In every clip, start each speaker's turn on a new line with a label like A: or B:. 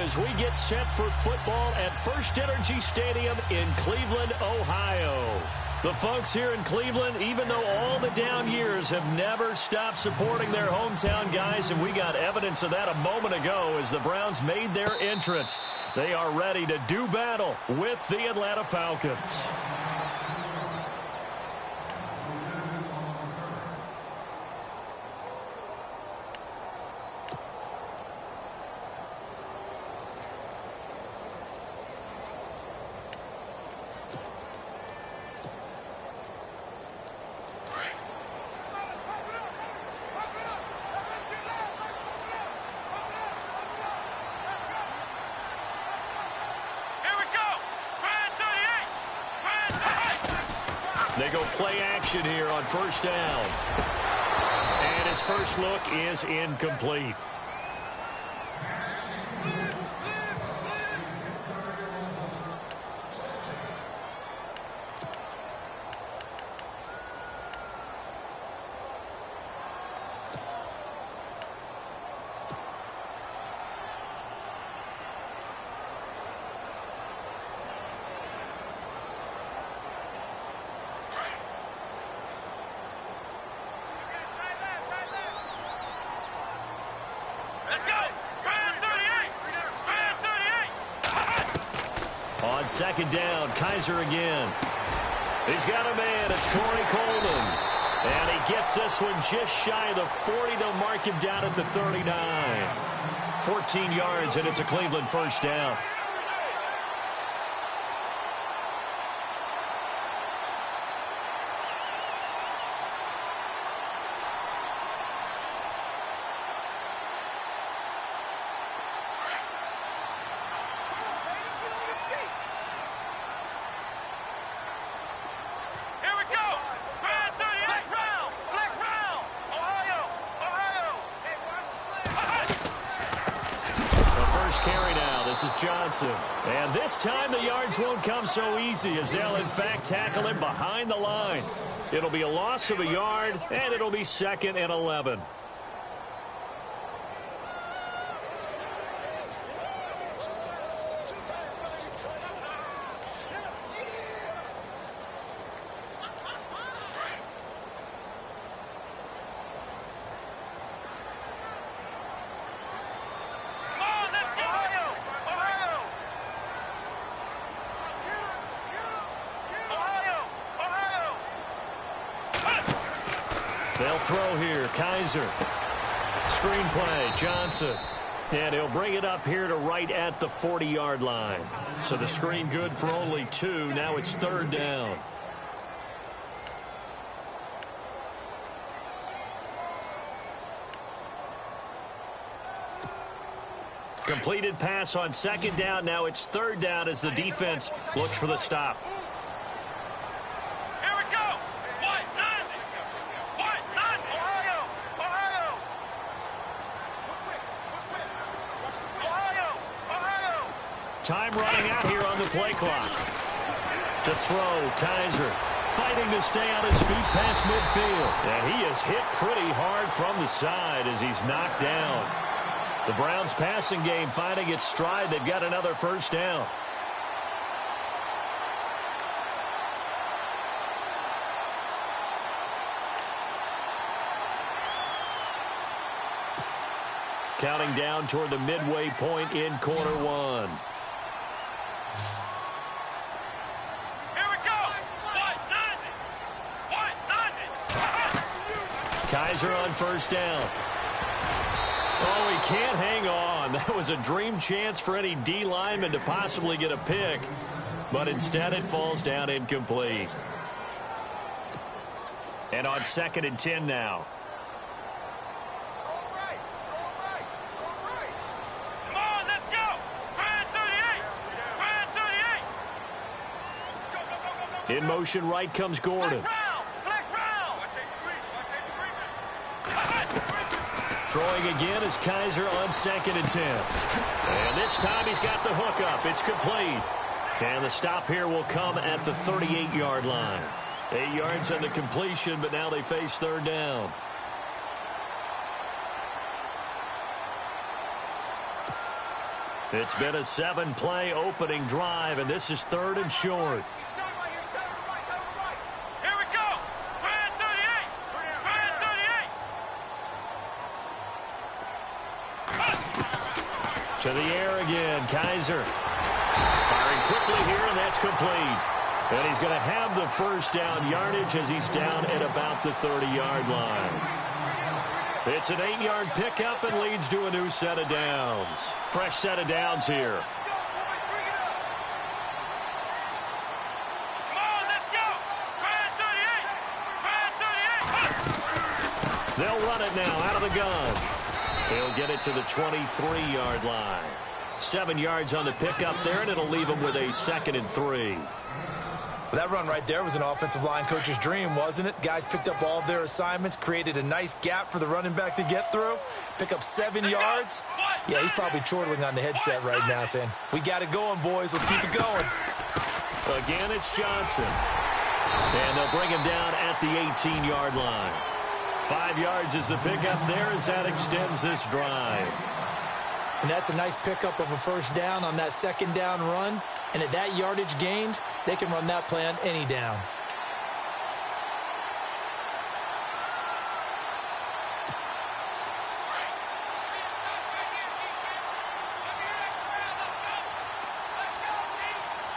A: as we get set for football at First Energy Stadium in Cleveland, Ohio. The folks here in Cleveland, even though all the down years, have never stopped supporting their hometown guys, and we got evidence of that a moment ago as the Browns made their entrance. They are ready to do battle with the Atlanta Falcons. They go play action here on first down. And his first look is incomplete. On second down, Kaiser again. He's got a man. It's Corey Coleman. And he gets this one just shy of the 40. They'll mark him down at the 39. 14 yards, and it's a Cleveland first down. This is Johnson. And this time the yards won't come so easy as they'll, in fact, tackle him behind the line. It'll be a loss of a yard, and it'll be 2nd and 11. They'll throw here. Kaiser. Screen play. Johnson. And he'll bring it up here to right at the 40-yard line. So the screen good for only 2. Now it's 3rd down. Completed pass on 2nd down. Now it's 3rd down as the defense looks for the stop. Time running out here on the play clock. To throw, Kaiser fighting to stay on his feet past midfield. And he is hit pretty hard from the side as he's knocked down. The Browns passing game finding its stride. They've got another first down. Counting down toward the midway point in quarter 1. Kaiser on first down. Oh, he can't hang on. That was a dream chance for any D lineman to possibly get a pick. But instead it falls down incomplete. And on 2nd and 10 now.
B: Come on, let's go. Brand 38.
A: In motion right comes Gordon. Throwing again is Kaiser on 2nd and 10. And this time he's got the hook up. It's complete. And the stop here will come at the 38-yard line. 8 yards on the completion, but now they face 3rd down. It's been a 7-play opening drive, and this is 3rd and short.
B: Here we go. 38. 38.
A: To the air again, Kaiser. Firing quickly here, and that's complete. And he's going to have the first down yardage as he's down at about the 30-yard line. It's an 8-yard pickup and leads to a new set of downs. Fresh set of downs here.
B: Come on, let's go. 38.
A: They'll run it now out of the gun. He'll get it to the 23-yard line. 7 yards on the pickup there, and it'll leave him with a 2nd and 3.
C: That run right there was an offensive line coach's dream, wasn't it? Guys picked up all of their assignments, created a nice gap for the running back to get through, pick up 7 yards. Yeah, he's probably chortling on the headset right now saying, we got it going, boys. Let's keep it going.
A: Again, it's Johnson. And they'll bring him down at the 18-yard line. 5 yards is the pickup there as that extends this drive.
C: And that's a nice pickup of a first down on that 2nd down run. And at that yardage gained, they can run that play on any down.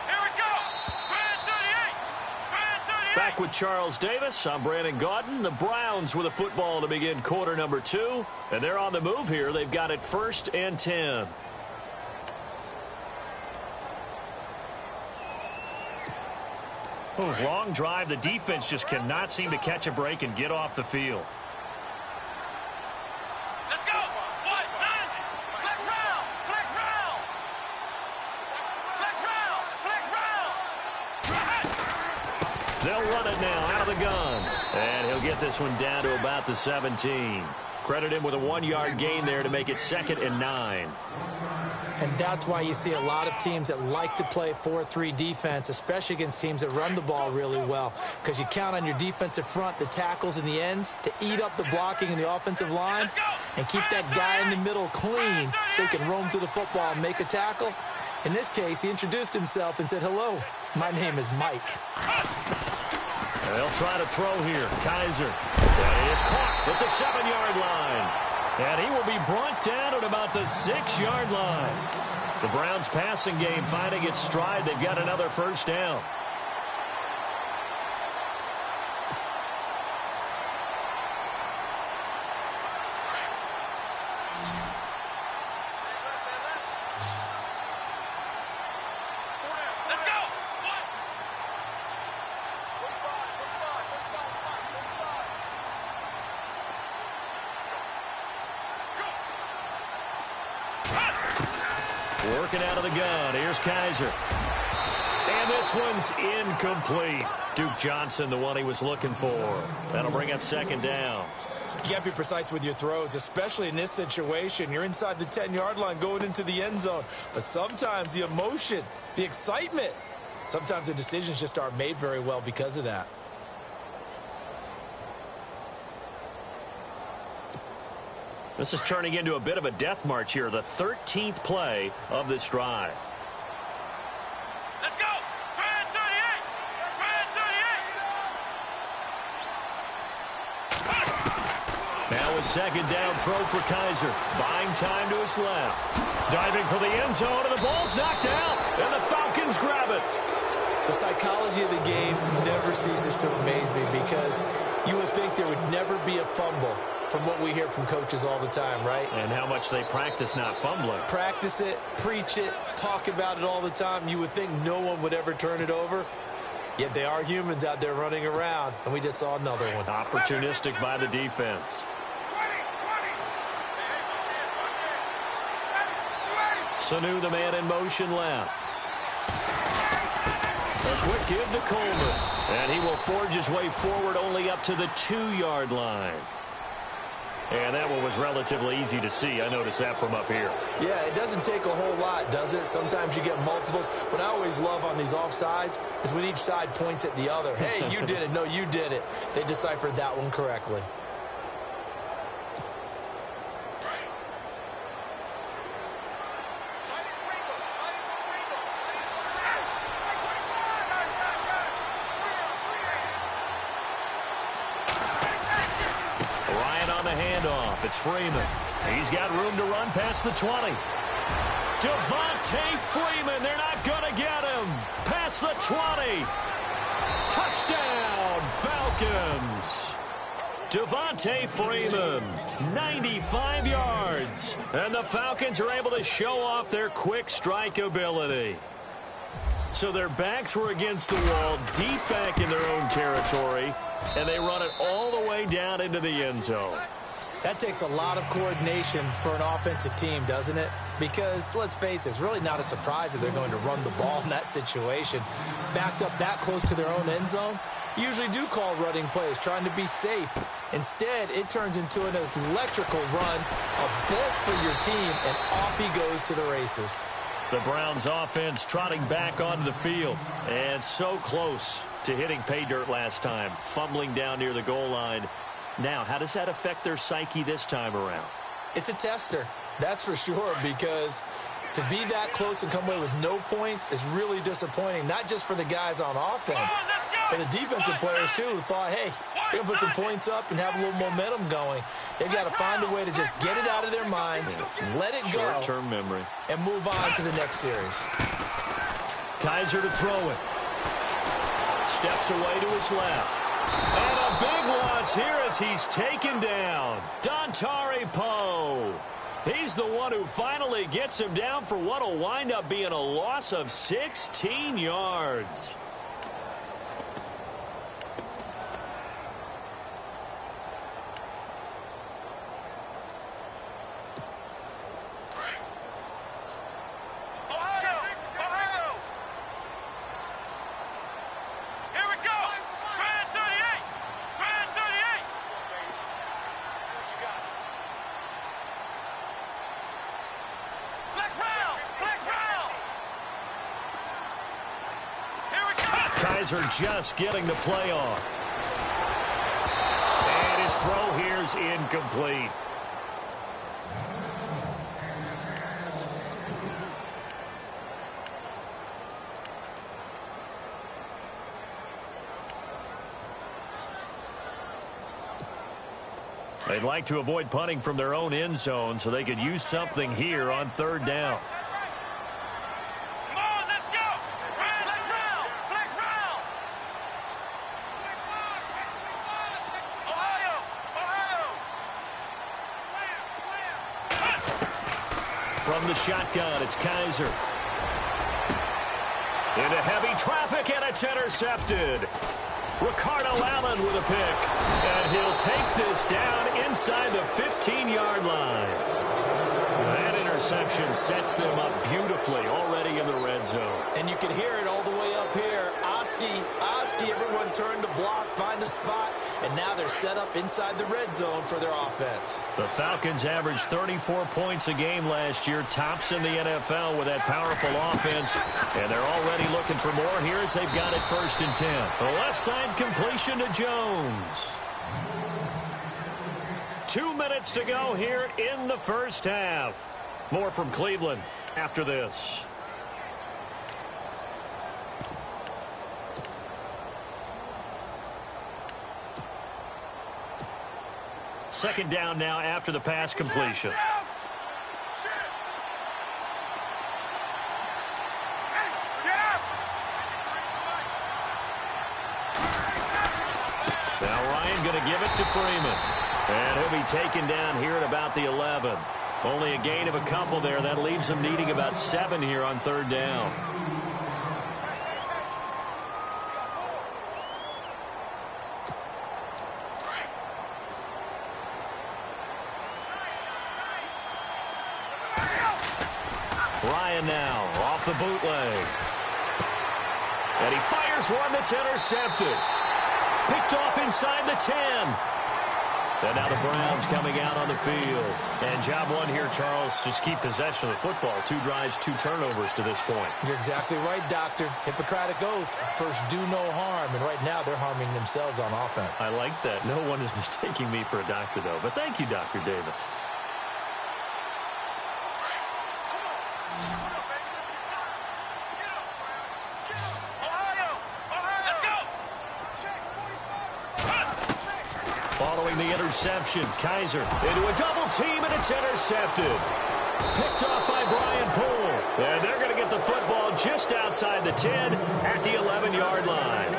B: Here we go. 38.
A: Back with Charles Davis, I'm Brandon Gaudin. The Browns with a football to begin quarter number 2. And they're on the move here. They've got it 1st and 10. Long drive. The defense just cannot seem to catch a break and get off the field.
B: Let's go. 1, 9. Flex round. Flex round. Flex round. Flex round.
A: They'll run it now out of the gun. And he'll get this one down to about the 17. Credit him with a 1-yard gain there to make it 2nd and 9.
C: And that's why you see a lot of teams that like to play 4-3 defense, especially against teams that run the ball really well, because you count on your defensive front, the tackles and the ends, to eat up the blocking in the offensive line and keep that guy in the middle clean so he can roam through the football and make a tackle. In this case, he introduced himself and said, hello, my name is Mike.
A: They'll try to throw here. Kaiser. That is caught at the 7-yard line. And he will be brought down at about the 6-yard line. The Browns passing game finding its stride. They've got another first down.
B: Let's go.
A: Working out of the gun. Here's Kaiser. And this one's incomplete. Duke Johnson, the one he was looking for. That'll bring up 2nd down.
C: You got to be precise with your throws, especially in this situation. You're inside the 10-yard line going into the end zone. But sometimes the emotion, the excitement, sometimes the decisions just aren't made very well because of that.
A: This is turning into a bit of a death march here. The 13th play of this drive.
B: Let's go. 38.
A: Now a 2nd down throw for Kaiser. Buying time to his left. Diving for the end zone, and the ball's knocked out. And the Falcons grab it.
C: The psychology of the game never ceases to amaze me because you would think there would never be a fumble from what we hear from coaches all the time, right?
A: And how much they practice not fumbling.
C: Practice it, preach it, talk about it all the time. You would think no one would ever turn it over. Yet they are humans out there running around, and we just saw another one.
A: Opportunistic by the defense. Sanu, the man in motion left. A quick give to Coleman. And he will forge his way forward only up to the 2-yard line. And that one was relatively easy to see. I noticed that from up here.
C: Yeah, it doesn't take a whole lot, does it? Sometimes you get multiples. What I always love on these offsides is when each side points at the other. Hey, you did it. No, you did it. They deciphered that one correctly.
A: It's Freeman. He's got room to run past the 20. Devontae Freeman, they're not going to get him. Past the 20. Touchdown, Falcons. Devontae Freeman, 95 yards. And the Falcons are able to show off their quick strike ability. So their backs were against the wall, deep back in their own territory, and they run it all the way down into the end zone.
C: That takes a lot of coordination for an offensive team, doesn't it? Because, let's face it, it's really not a surprise that they're going to run the ball in that situation. Backed up that close to their own end zone, usually do call running plays, trying to be safe. Instead, it turns into an electrical run, a bolt for your team, and off he goes to the races.
A: The Browns offense trotting back onto the field, and so close to hitting pay dirt last time, fumbling down near the goal line. Now, how does that affect their psyche this time around?
C: It's a tester, that's for sure, because to be that close and come away with no points is really disappointing, not just for the guys on offense, but the defensive players, too, who thought, hey, we're going to put some points up and have a little momentum going. They've got to find a way to just get it out of their minds, let it go,
A: short-term memory,
C: and move on to the next series.
A: Kaiser to throw it. Steps away to his left. And a big loss here as he's taken down. Dontari Poe. He's the one who finally gets him down for what will wind up being a loss of 16 yards. Kaiser just getting the play off. And his throw here's incomplete. They'd like to avoid punting from their own end zone so they could use something here on third down. From the shotgun, it's Kaiser. Into heavy traffic, and it's intercepted. Ricardo Allen with a pick. And he'll take this down inside the 15-yard line. That interception sets them up beautifully already in the red zone.
C: And you can hear it all the way up here. Oski, everyone turned to block, find a spot, and now they're set up inside the red zone for their offense.
A: The Falcons averaged 34 points a game last year, tops in the NFL with that powerful offense, and they're already looking for more here as they've got it 1st and 10. The left side completion to Jones. 2 minutes to go here in the first half. More from Cleveland after this. Second down now after the pass completion. Now Ryan going to give it to Freeman. And he'll be taken down here at about the 11. Only a gain of a couple there. That leaves them needing about 7 here on third down. Ryan now off the bootleg. And he fires one that's intercepted. Picked off inside the 10. And now the Browns coming out on the field. And job one here, Charles, just keep possession of the football. 2 drives, 2 turnovers to this point.
C: You're exactly right, Doctor. Hippocratic oath. First, do no harm. And right now, they're harming themselves on offense.
A: I like that. No one is mistaking me for a doctor, though. But thank you, Dr. Davis. Following the interception, Kaiser into a double team, and it's intercepted. Picked off by Brian Poole. And they're going to get the football just outside the 10 at the 11-yard line.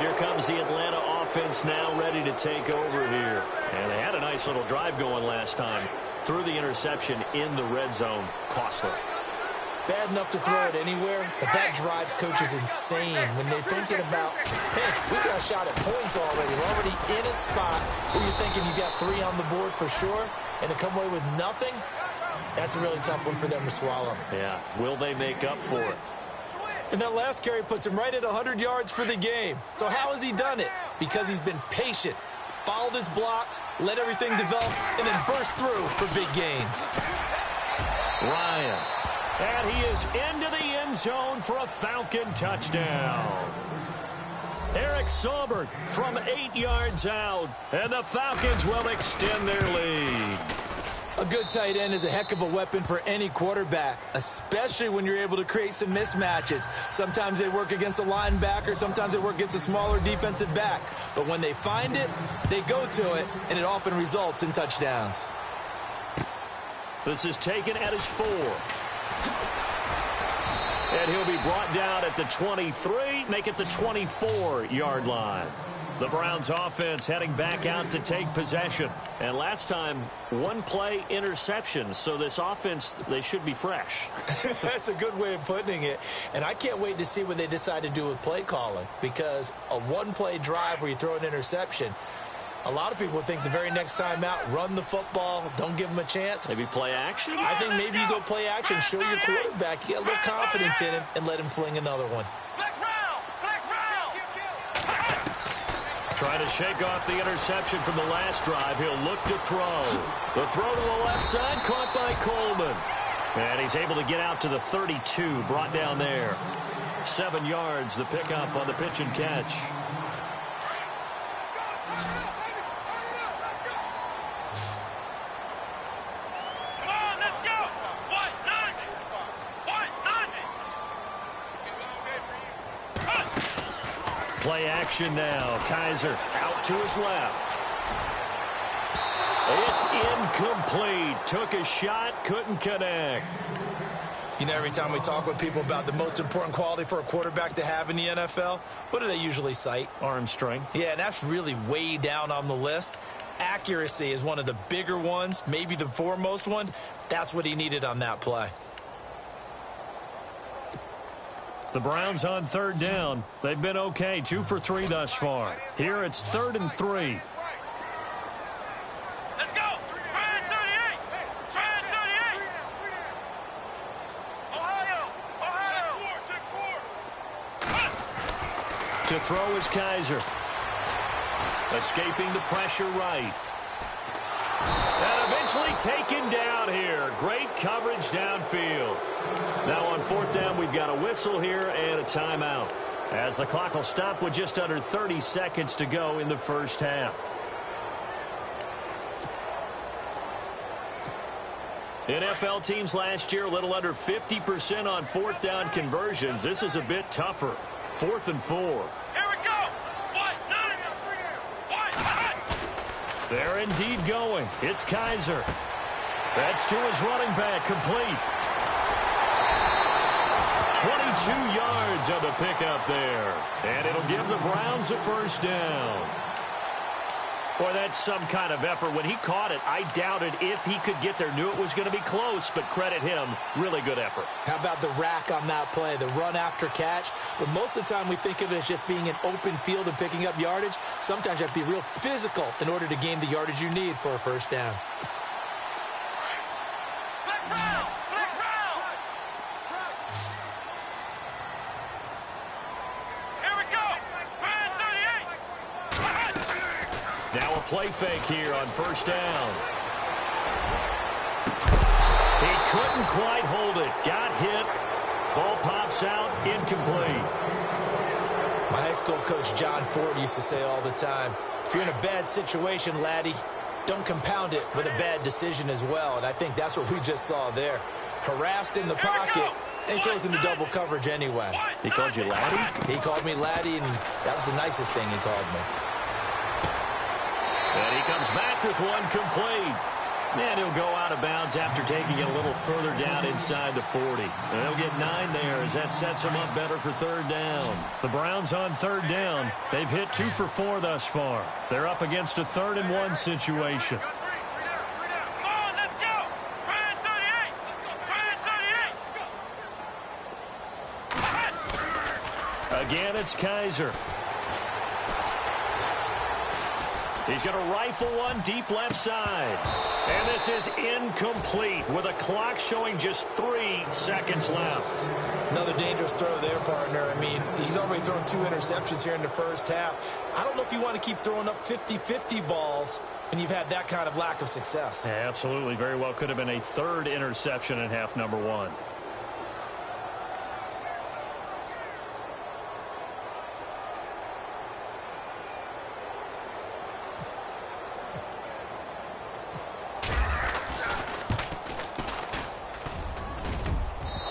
A: Here comes the Atlanta offense now ready to take over here. And they had a nice little drive going last time. Threw the interception in the red zone. Costly.
C: Bad enough to throw it anywhere, but that drives coaches insane when they're thinking about, hey, we got a shot at points already. We're already in a spot where you're thinking you got 3 on the board for sure, and to come away with nothing, that's a really tough one for them to swallow.
A: Yeah, will they make up for it?
C: And that last carry puts him right at 100 yards for the game. So how has he done it? Because he's been patient, followed his blocks, let everything develop, and then burst through for big gains.
A: Ryan. And he is into the end zone for a Falcon touchdown. Eric Saubert from 8 yards out. And the Falcons will extend their lead.
C: A good tight end is a heck of a weapon for any quarterback, especially when you're able to create some mismatches. Sometimes they work against a linebacker, sometimes they work against a smaller defensive back. But when they find it, they go to it, and it often results in touchdowns.
A: This is taken at his 4. And he'll be brought down at the 23, make it the 24-yard line. The Browns offense heading back out to take possession. And last time, 1 play interception. So this offense, they should be fresh.
C: That's a good way of putting it. And I can't wait to see what they decide to do with play calling. Because a 1-play drive where you throw an interception, a lot of people think the very next time out, run the football, don't give them a chance.
A: Maybe play action?
C: I think maybe you go play action, show your quarterback, you get a little confidence in him, and let him fling another one.
A: Trying to shake off the interception from the last drive. He'll look to throw. The throw to the left side, caught by Coleman. And he's able to get out to the 32, brought down there. 7 yards, the pickup on the pitch and catch. Play action now. Kaiser out to his left. It's incomplete. Took a shot, couldn't connect.
C: You know, every time we talk with people about the most important quality for a quarterback to have in the NFL, what do they usually cite?
A: Arm strength.
C: Yeah, and that's really way down on the list. Accuracy is one of the bigger ones, maybe the foremost one. That's what he needed on that play.
A: The Browns on 3rd down. They've been okay, 2 for 3 thus far. Here it's 3rd and 3.
B: Let's go. Try 38. Try 38. Ohio. Check 4.
A: To throw is Kaiser. Escaping the pressure right. And eventually taken down here. Great coverage downfield. Now on 4th down, we've got a whistle here and a timeout, as the clock will stop with just under 30 seconds to go in the first half. NFL teams last year a little under 50% on 4th down conversions. This is a bit tougher. 4th and 4.
B: Here we go.
A: They're indeed going. It's Kaiser. That's to his running back, complete. 22 yards on the pickup there. And it'll give the Browns a first down. Boy, that's some kind of effort. When he caught it, I doubted if he could get there. Knew it was going to be close, but credit him. Really good effort.
C: How about the rack on that play, the run after catch? But most of the time we think of it as just being an open field and picking up yardage. Sometimes you have to be real physical in order to gain the yardage you need for a first down.
A: Now a play fake here on first down. He couldn't quite hold it. Got hit. Ball pops out. Incomplete.
C: My high school coach, John Ford, used to say all the time, if you're in a bad situation, laddie, don't compound it with a bad decision as well. And I think that's what we just saw there. Harassed in the pocket, and he throws into double coverage anyway.
A: He called you laddie?
C: He called me laddie, and that was the nicest thing he called me.
A: And he comes back with one complete. And he'll go out of bounds after taking it a little further down inside the 40. And he'll get 9 there as that sets him up better for third down. The Browns on third down. They've hit 2 for 4 thus far. They're up against a 3rd and 1 situation.
B: Come on, let's go. 3rd and 38. Let's go. 3rd and 38.
A: Again, it's Kaiser. He's going to rifle one deep left side. And this is incomplete with a clock showing just 3 seconds left.
C: Another dangerous throw there, partner. I mean, he's already thrown 2 interceptions here in the first half. I don't know if you want to keep throwing up 50-50 balls when you've had that kind of lack of success.
A: Yeah, absolutely. Very well could have been a 3rd interception in half number 1.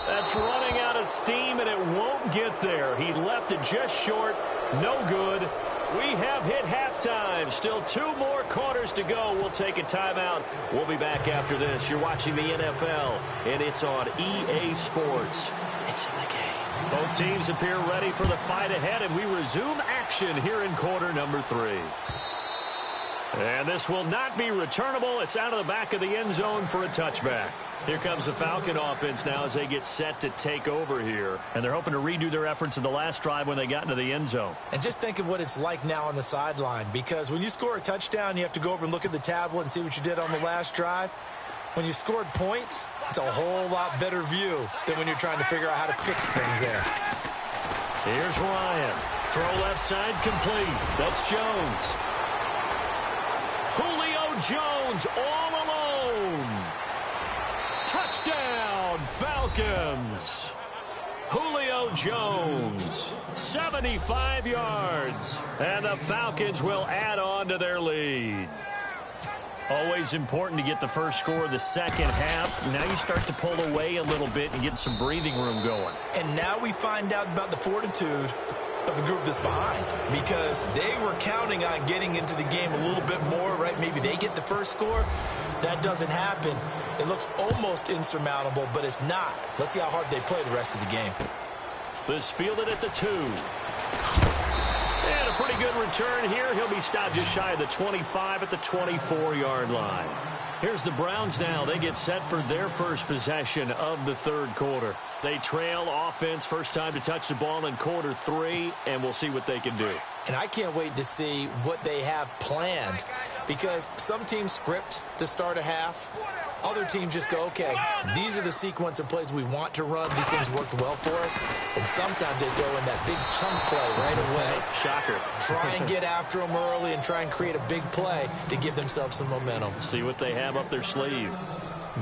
A: That's running out of steam, and it won't get there. He left it just short. No good. We have hit halftime. Still 2 more quarters to go. We'll take a timeout. We'll be back after this. You're watching the NFL, and it's on EA Sports. It's in the game. Both teams appear ready for the fight ahead, and we resume action here in quarter number 3. And this will not be returnable. It's out of the back of the end zone for a touchback. Here comes the Falcon offense now as they get set to take over here. And they're hoping to redo their efforts in the last drive when they got into the end zone.
C: And just think of what it's like now on the sideline, because when you score a touchdown, you have to go over and look at the tablet and see what you did on the last drive. When you scored points, it's a whole lot better view than when you're trying to figure out how to fix things there.
A: Here's Ryan. Throw left side complete. That's Jones. Julio Jones all alone. Touchdown, Falcons. Julio Jones, 75 yards. And the Falcons will add on to their lead. Always important to get the first score of the second half. Now you start to pull away a little bit and get some breathing room going.
C: And now we find out about the fortitude of the group that's behind, because they were counting on getting into the game a little bit more, right? Maybe they get the first score. That doesn't happen. It looks almost insurmountable, but it's not. Let's see how hard they play the rest of the game.
A: This fielded at the 2. And a pretty good return here. He'll be stopped just shy of the 25 at the 24-yard line. Here's the Browns now. They get set for their first possession of the third quarter. They trail offense, first time to touch the ball in quarter 3, and we'll see what they can do.
C: And I can't wait to see what they have planned, because some teams script to start a half. Other teams just go, okay, these are the sequence of plays we want to run. These things worked well for us. And sometimes they throw in that big chunk play right away.
A: Shocker.
C: Try and get after them early and try and create a big play to give themselves some momentum.
A: See what they have up their sleeve.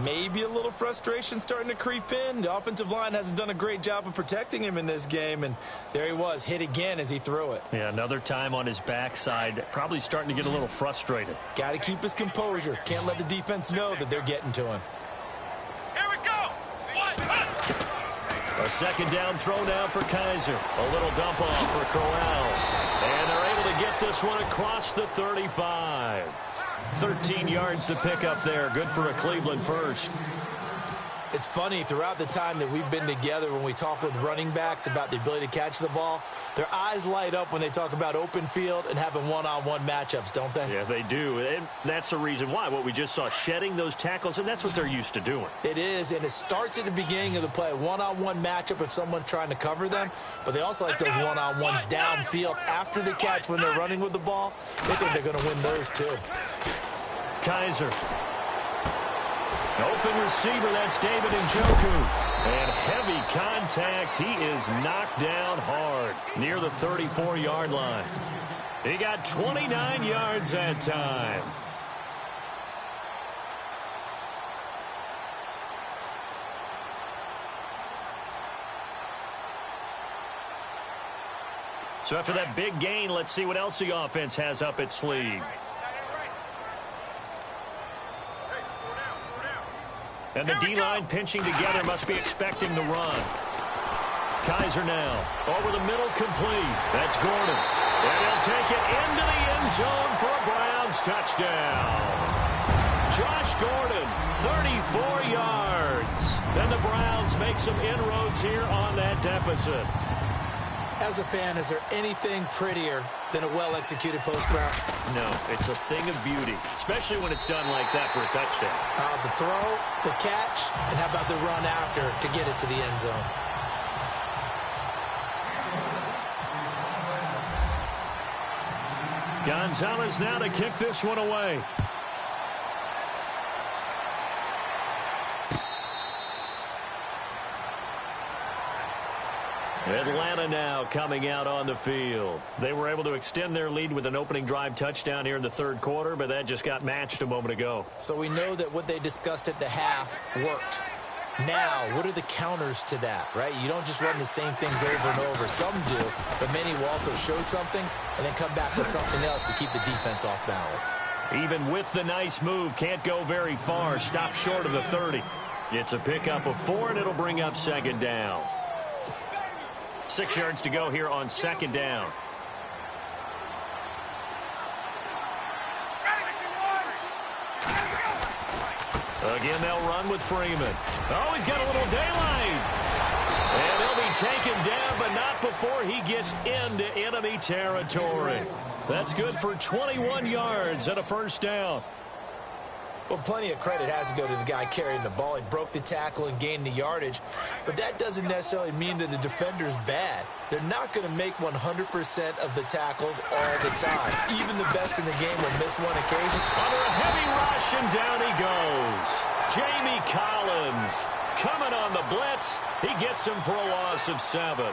C: Maybe a little frustration starting to creep in. The offensive line hasn't done a great job of protecting him in this game, and there he was, hit again as he threw it.
A: Yeah, another time on his backside, probably starting to get a little frustrated.
C: Got to keep his composure. Can't let the defense know that they're getting to him.
B: Here we go.
A: A second down throw now for Kaiser. A little dump off for Corral. And they're able to get this one across the 35. 13 yards to pick up there. Good for a Cleveland first.
C: It's funny, throughout the time that we've been together, when we talk with running backs about the ability to catch the ball, their eyes light up when they talk about open field and having one-on-one matchups, don't they?
A: Yeah, they do. And that's the reason why. What we just saw, shedding those tackles, and that's what they're used to doing.
C: It is, and it starts at the beginning of the play. One-on-one matchup if someone's trying to cover them, but they also like those one-on-ones downfield after the catch when they're running with the ball. They think they're going to win those too.
A: Kaiser. Open receiver, that's David Njoku. And heavy contact. He is knocked down hard near the 34-yard line. He got 29 yards that time. So after that big gain, let's see what else the offense has up its sleeve. And the D-line pinching together, must be expecting the run. Kaiser now, over the middle, complete. That's Gordon. And he'll take it into the end zone for a Browns Browns touchdown. Josh Gordon, 34 yards. And the Browns make some inroads here on that deficit.
C: As a fan, is there anything prettier than a well-executed post route?
A: No, it's a thing of beauty, especially when it's done like that for a touchdown.
C: The throw, the catch, and how about the run after to get it to the end zone?
A: Gonzalez now to kick this one away. Atlanta now coming out on the field. They were able to extend their lead with an opening drive touchdown here in the third quarter, but that just got matched a moment ago.
C: So we know that what they discussed at the half worked. Now, what are the counters to that, right? You don't just run the same things over and over. Some do, but many will also show something and then come back with something else to keep the defense off balance.
A: Even with the nice move, can't go very far. Stop short of the 30. It's a pickup of 4, and it'll bring up second down. 6 yards to go here on second down. Again, they'll run with Freeman. Oh, he's got a little daylight. And he'll be taken down, but not before he gets into enemy territory. That's good for 21 yards and a first down.
C: Well, plenty of credit has to go to the guy carrying the ball. He broke the tackle and gained the yardage. But that doesn't necessarily mean that the defender's bad. They're not going to make 100% of the tackles all the time. Even the best in the game will miss one occasion.
A: Under a heavy rush, and down he goes. Jamie Collins coming on the blitz. He gets him for a loss of 7.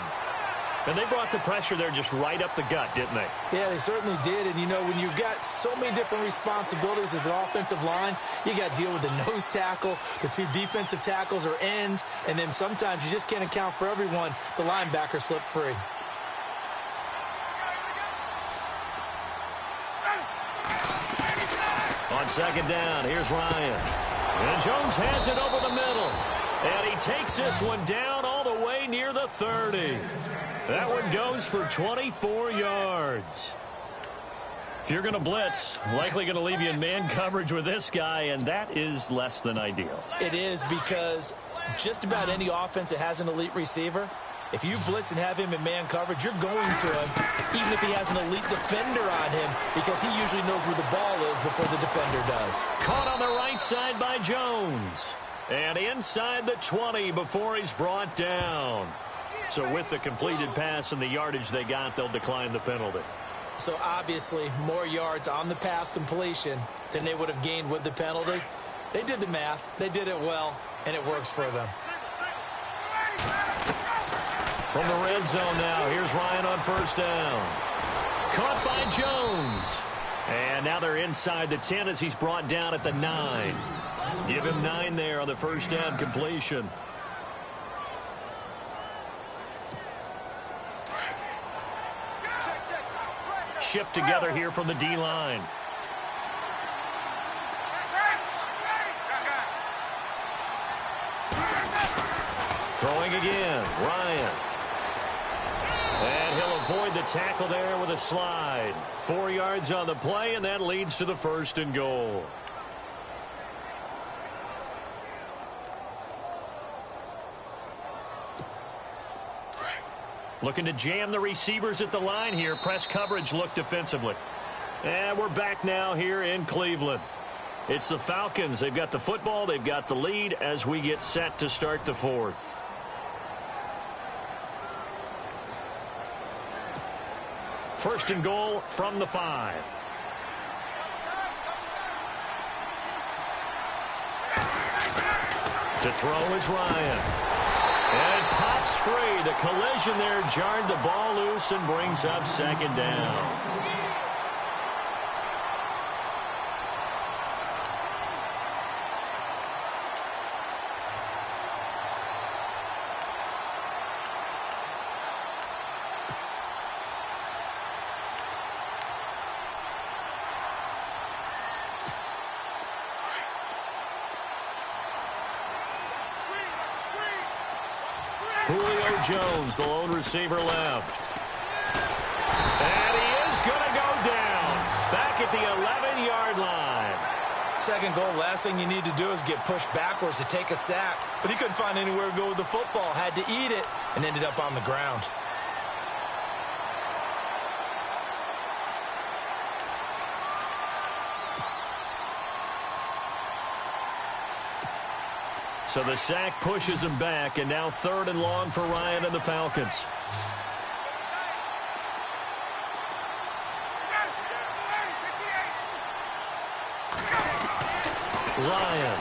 A: And they brought the pressure there just right up the gut, didn't they?
C: Yeah, they certainly did. And, you know, when you've got so many different responsibilities as an offensive line, you got to deal with the nose tackle, the 2 defensive tackles or ends, and then sometimes you just can't account for everyone. The linebacker slipped free.
A: On second down, here's Ryan. And Jones has it over the middle. And he takes this one down all the way near the 30. That one goes for 24 yards. If you're going to blitz, likely going to leave you in man coverage with this guy, and that is less than ideal.
C: It is, because just about any offense that has an elite receiver, if you blitz and have him in man coverage, you're going to him, even if he has an elite defender on him, because he usually knows where the ball is before the defender does.
A: Caught on the right side by Jones. And inside the 20 before he's brought down. So with the completed pass and the yardage they got, they'll decline the penalty.
C: So obviously more yards on the pass completion than they would have gained with the penalty. They did the math. They did it well, and it works for them.
A: From the red zone now, here's Ryan on first down. Caught by Jones. And now they're inside the 10 as he's brought down at the 9. Give him 9 there on the first down completion. Shift together here from the D-line. Throwing again, Ryan. And he'll avoid the tackle there with a slide. 4 yards on the play, and that leads to the first and goal. Looking to jam the receivers at the line here. Press coverage look defensively. And we're back now here in Cleveland. It's the Falcons. They've got the football. They've got the lead as we get set to start the fourth. First and goal from the 5. To throw is Ryan. And it pops free. The collision there jarred the ball loose and brings up second down. Julio Jones, the lone receiver left. And he is going to go down. Back at the 11-yard
C: second goal, last thing you need to do is get pushed backwards to take a sack. But he couldn't find anywhere to go with the football, had to eat it, and ended up on the ground.
A: So the sack pushes him back, and now 3rd and long for Ryan and the Falcons. Ryan.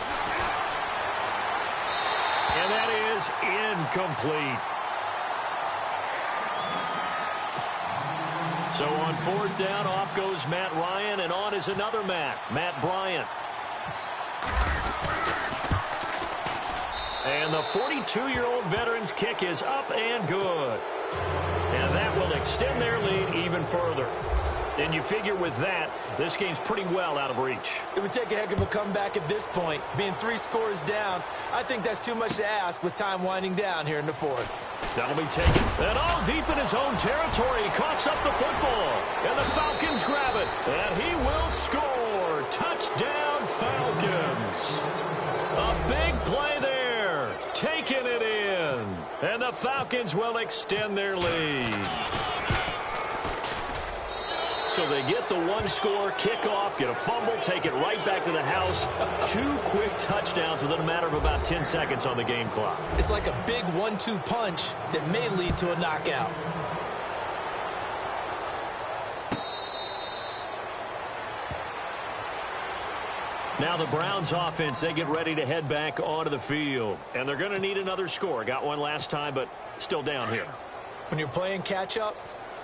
A: And that is incomplete. So on 4th down, off goes Matt Ryan, and on is another Matt Bryant. And the 42-year-old veteran's kick is up and good. And that will extend their lead even further. And you figure with that, this game's pretty well out of reach.
C: It would take a heck of a comeback at this point. Being 3 scores down, I think that's too much to ask with time winding down here in the 4th.
A: That'll be taken. And all deep in his own territory. He coughs up the football. And the Falcons grab it. And he will score. Touchdown, Falcons. A big play there. Taking it in. And the Falcons will extend their lead. So they get the 1-score kickoff, get a fumble, take it right back to the house. 2 quick touchdowns within a matter of about 10 seconds on the game clock.
C: It's like a big 1-2 punch that may lead to a knockout.
A: Now the Browns offense, they get ready to head back onto the field. And they're going to need another score. Got one last time, but still down here.
C: When you're playing catch-up,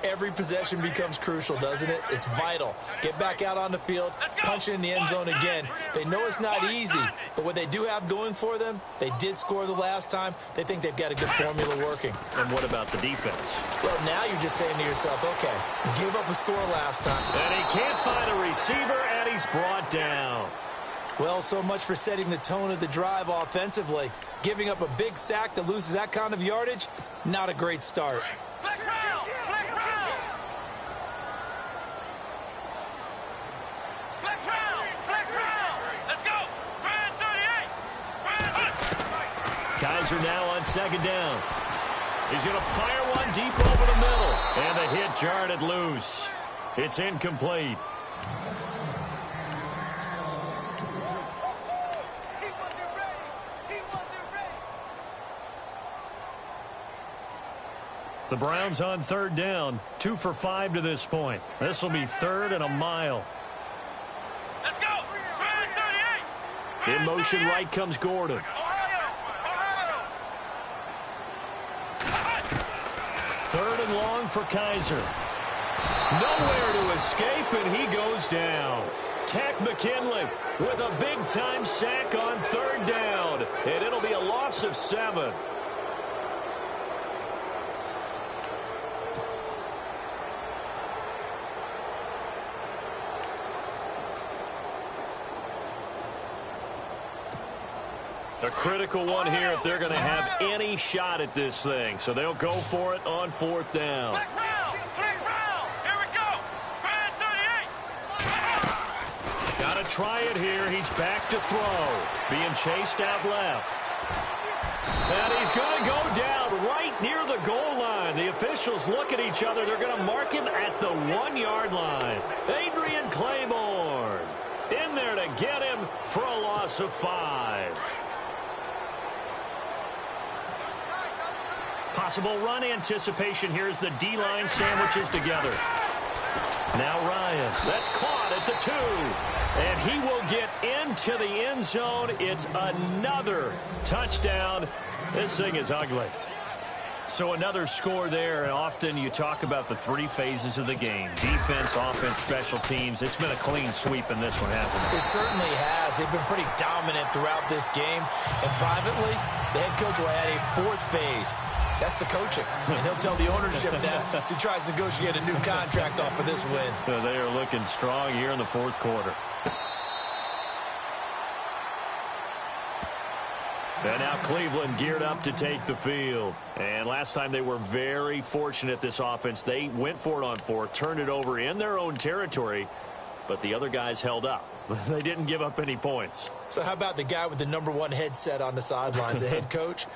C: every possession becomes crucial, doesn't it? It's vital. Get back out on the field, punch it in the end zone again. They know it's not easy, but what they do have going for them, they did score the last time. They think they've got a good formula working.
A: And what about the defense?
C: Well, now you're just saying to yourself, okay, gave up a score last time.
A: And he can't find a receiver, and he's brought down.
C: Well, so much for setting the tone of the drive offensively. Giving up a big sack that loses that kind of yardage, not a great start.
B: Flex round! Flex round! Flex round! Flex round! Let's go! Brand 38!
A: Kaiser now on 2nd down. He's going to fire one deep over the middle. And the hit jarred it loose. It's incomplete. The Browns on 3rd down, 2 for 5 to this point. This will be 3rd and a mile.
B: Let's go! Brand 38!
A: In motion right comes Gordon.
B: Ohio!
A: 3rd and long for Kaiser. Nowhere to escape, and he goes down. Tack McKinley with a big-time sack on 3rd down, and it'll be a loss of 7. A critical one here if they're going to have any shot at this thing. So they'll go for it on 4th down.
B: Flex round! Flex round! Here we go! Brand 38!
A: Got to try it here. He's back to throw. Being chased out left. And he's going to go down right near the goal line. The officials look at each other. They're going to mark him at the 1-yard line. Adrian Claiborne in there to get him for a loss of 5. Possible run anticipation here as the D-line sandwiches together. Now Ryan. That's caught at the 2. And he will get into the end zone. It's another touchdown. This thing is ugly. So another score there. And often you talk about the 3 phases of the game. Defense, offense, special teams. It's been a clean sweep in this one, hasn't it?
C: It certainly has. They've been pretty dominant throughout this game. And privately, the head coach will add a 4th phase. That's the coaching. And he'll tell the ownership that as he tries to negotiate a new contract off of this win.
A: They are looking strong here in the 4th quarter. And now Cleveland geared up to take the field. And last time they were very fortunate, this offense. They went for it on 4th, turned it over in their own territory, but the other guys held up. but they didn't give up any points.
C: So how about the guy with the #1 headset on the sidelines, the head coach?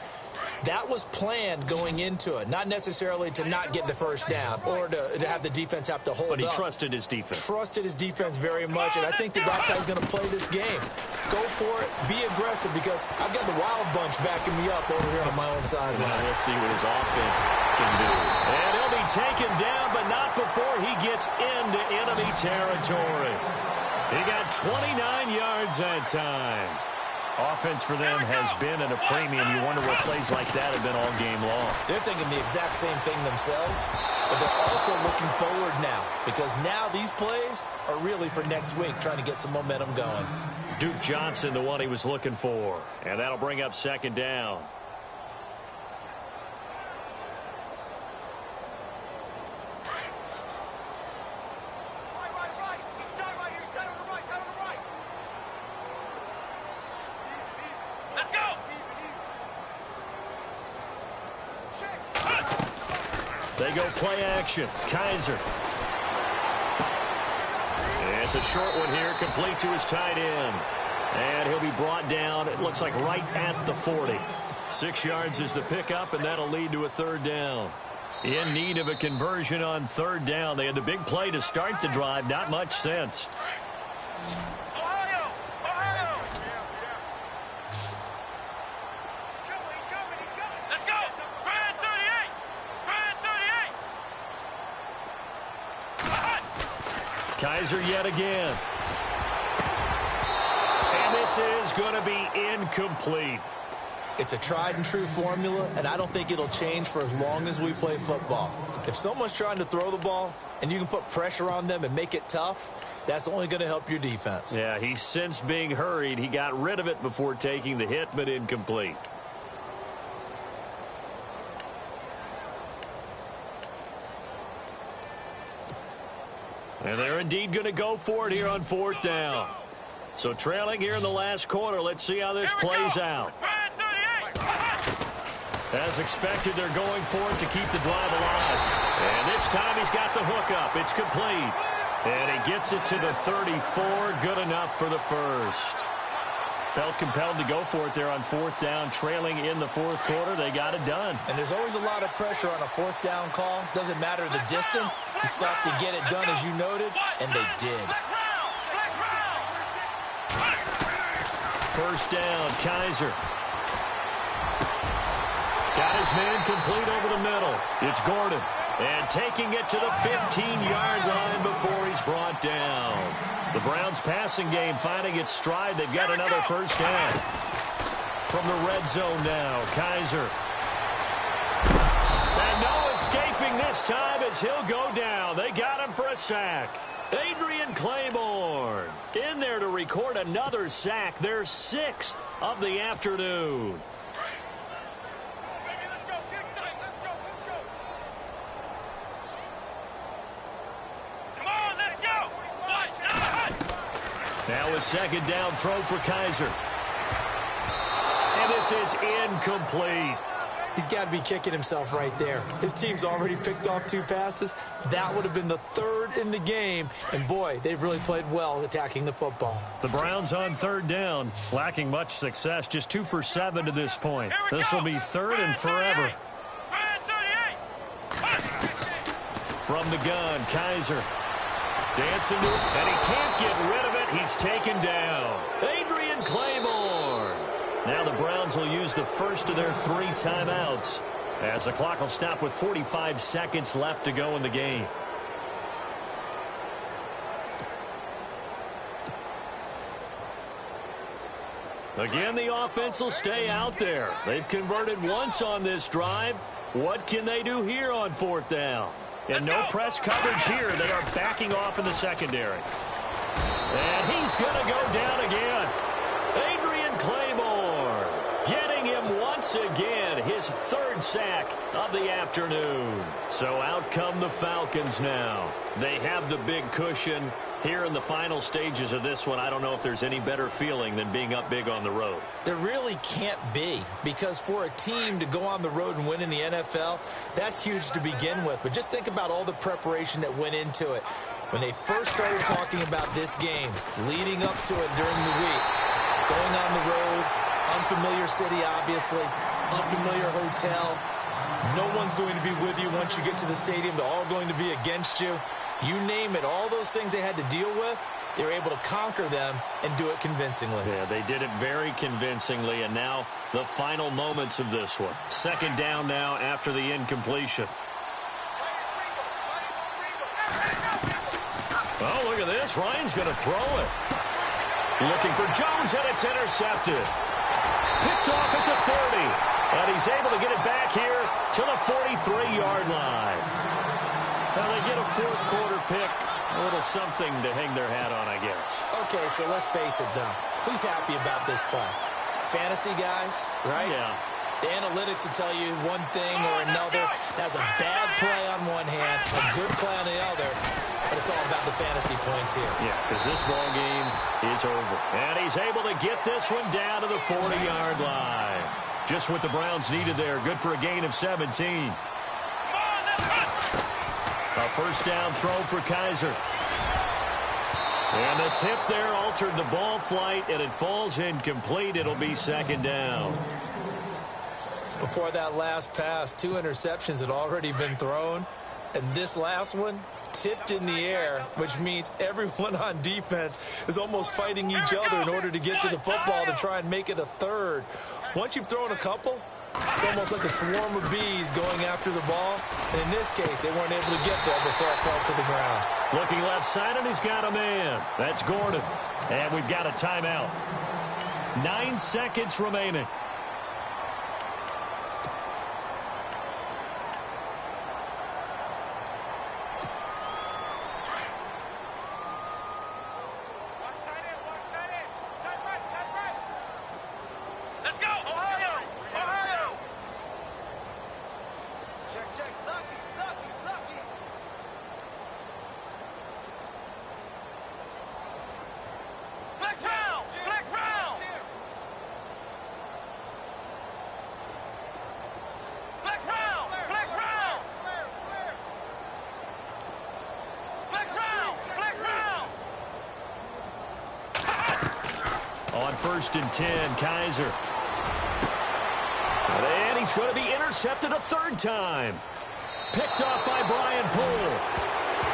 C: That was planned going into it, not necessarily to not get the first down or to have the defense have to hold up.
A: But he trusted his defense.
C: Trusted his defense very much, and I think that's how he's going to play this game. Go for it, be aggressive, because I've got the Wild Bunch backing me up over here on my own sideline.
A: Well, let's see what his offense can do. And he'll be taken down, but not before he gets into enemy territory. He got 29 yards that time. Offense for them has been at a premium. You wonder what plays like that have been all game long.
C: They're thinking the exact same thing themselves, but they're also looking forward now, because now these plays are really for next week, trying to get some momentum going.
A: Duke Johnson, the one he was looking for, and that'll bring up second down. They go play action. Kaiser. And it's a short one here, complete to his tight end. And he'll be brought down, it looks like right at the 40. 6 yards is the pickup, and that'll lead to a third down. In need of a conversion on third down. They had the big play to start the drive, not much sense. Kaiser yet again. And this is going to be incomplete.
C: It's a tried-and-true formula, and I don't think it'll change for as long as we play football. If someone's trying to throw the ball and you can put pressure on them and make it tough, that's only going to help your defense.
A: Yeah, he's since being hurried. He got rid of it before taking the hit, but incomplete. And they're indeed going to go for it here on fourth down. So trailing here in the last quarter. Let's see how this plays out. As expected, they're going for it to keep the drive alive. And this time he's got the hook up. It's complete. And he gets it to the 34. Good enough for the first. Felt compelled to go for it there on fourth down, trailing in the fourth quarter. They got it done.
C: And there's always a lot of pressure on a fourth down call. Doesn't matter the distance. You stop to get it done, as you noted, and they did.
A: First down, Kaiser. Got his man complete over the middle. It's Gordon. And taking it to the 15-yard line before he's brought down. The Browns passing game finding its stride. They've got another first down. From the red zone now, Kaiser. And no escaping this time as he'll go down. They got him for a sack. Adrian Claiborne in there to record another sack. Their 6th of the afternoon. Now a second down throw for Kaiser. And this is incomplete.
C: He's got to be kicking himself right there. His team's already picked off 2 passes. That would have been the 3rd in the game. And, boy, they've really played well attacking the football.
A: The Browns on third down, lacking much success, just 2 for 7 to this point. This will be 3rd and forever. From the gun, Kaiser. Dancing to it, and he can't get rid of it. He's taken down. Adrian Claiborne. Now the Browns will use the first of their 3 timeouts as the clock will stop with 45 seconds left to go in the game. Again, the offense will stay out there. They've converted once on this drive. What can they do here on fourth down? And no press coverage here. They are backing off in the secondary. And he's going to go down again. Adrian Claiborne getting him once again. His 3rd sack of the afternoon. So out come the Falcons now. They have the big cushion. Here in the final stages of this one, I don't know if there's any better feeling than being up big on the road.
C: There really can't be, because for a team to go on the road and win in the NFL, that's huge to begin with. But just think about all the preparation that went into it. When they first started talking about this game, leading up to it during the week, going on the road, unfamiliar city, obviously, unfamiliar hotel, no one's going to be with you once you get to the stadium. They're all going to be against you. You name it, all those things they had to deal with, they were able to conquer them and do it convincingly.
A: Yeah, they did it very convincingly, and now the final moments of this one. Second down now after the incompletion. Oh, look at this. Ryan's going to throw it. Looking for Jones, and it's intercepted. Picked off at the 30, and he's able to get it back here to the 43-yard line. Now they get a fourth quarter pick. A little something to hang their hat on, I guess.
C: Okay, so let's face it, though. Who's happy about this play? Fantasy guys, right?
A: Yeah.
C: The analytics will tell you one thing or another. That's a bad play on one hand, a good play on the other, but it's all about the fantasy points here.
A: Yeah, because this ball game is over. And he's able to get this one down to the 40-yard line. Just what the Browns needed there. Good for a gain of 17. A first down throw for Kaiser. And the tip there altered the ball flight, and it falls incomplete. It'll be second down.
C: Before that last pass, 2 interceptions had already been thrown, and this last one tipped in the air, which means everyone on defense is almost fighting each other in order to get to the football to try and make it a third. Once you've thrown a couple, it's almost like a swarm of bees going after the ball. And in this case, they weren't able to get there before it fell to the ground.
A: Looking left side, and he's got a man. That's Gordon. And we've got a timeout. 9 seconds remaining. On 1st and 10, Kaiser. And he's going to be intercepted a third time. Picked off by Brian Poole.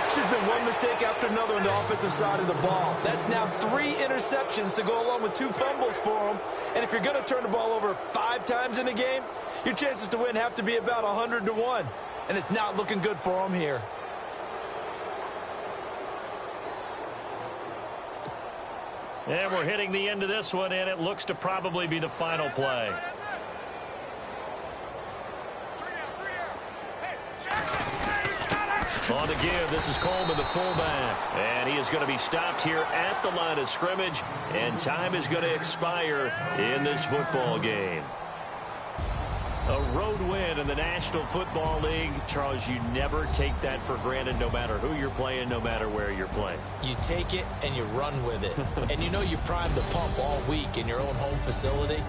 C: It's just been one mistake after another on the offensive side of the ball. That's now 3 interceptions to go along with 2 fumbles for him. And if you're going to turn the ball over 5 times in a game, your chances to win have to be about 100-1. And it's not looking good for him here.
A: And we're hitting the end of this one, and it looks to probably be the final play. On the give, this is Coleman, the fullback. And he is going to be stopped here at the line of scrimmage, and time is going to expire in this football game. A road win in the National Football League. Charles, you never take that for granted, no matter who you're playing, no matter where you're playing.
C: You take it and you run with it. And you know you primed the pump all week in your own home facility.